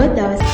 දවස්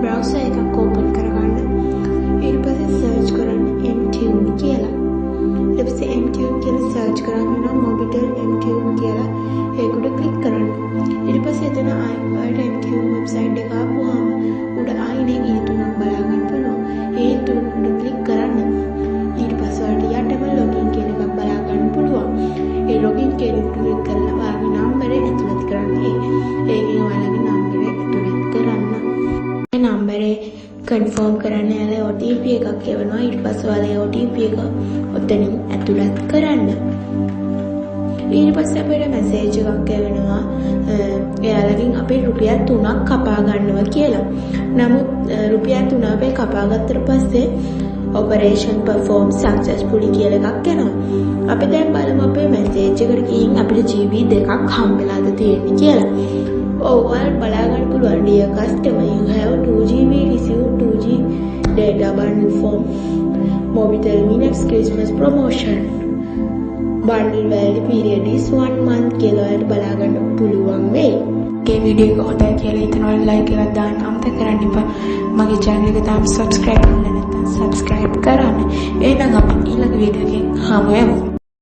browser එකක් open කරගන්න. ඊට පස්සේ search කරන්න MTune කියලා. ඊට පස්සේ MTune කියලා search කරන්න නම් Mobitel MTune කියලා ඒකට click කරන්න. ඊට පස්සේ එතන ඔයාලට MTune website එක ආපුවාම උඩ ආයිනේ ඒ තුනක් බලා ගන්න පුළුවන්. ඒ තුන උඩ click කරන්න. ඊට පස්සේ ඔයාලට යටම login කියන එකක් බලා ගන්න පුළුවන්. ඒ login කියන එක click කරලා ඔයාලගේ නම්බරය ඇතුළත් කරන්න. ඒකෙන් ඔයාලගේ නම්බරය ඇතුළත් කරන්න. නම්බරේ කන්ෆර්ම් කරන්න යාලා OTP එකක් එවනවා. ඊට පස්සේ ඔයාලා OTP එක ඔතනින් ඇතුළත් කරන්න. ඊට පස්සේ අපිට මැසේජ් එකක් එවනවා එයාලගෙන් අපි රුපියල් 3ක් කපා ගන්නවා කියලා. නමුත් රුපියල් 3 අපි කපා ගත්තට පස්සේ operation perform successfully කියලා එකක් එනවා. අපි දැන් බලමු අපේ මැසේජ් එකට ගිහින් අපිට GB 2ක් හම්බෙලාද තියෙන්නේ කියලා. ඔයාලට බලා ගන්න පුළුවන් dear customer you have 2GB received 2G data bundle from Mobitel Minutes Christmas promotion bundle value period is 1 month කියලා ඔයාලට බලා ගන්න පුළුවන් වෙයි. මේ වීඩියෝ එක හොඳයි කියලා හිතනවා like එකක් දාන්න අමතක කරන්න එපා. මගේ channel එක තාම subscribe කරලා නැත්නම් subscribe කරන්න. එහෙනම් අපි ඊළඟ වීඩියෝ එකෙන් හමු වෙමු.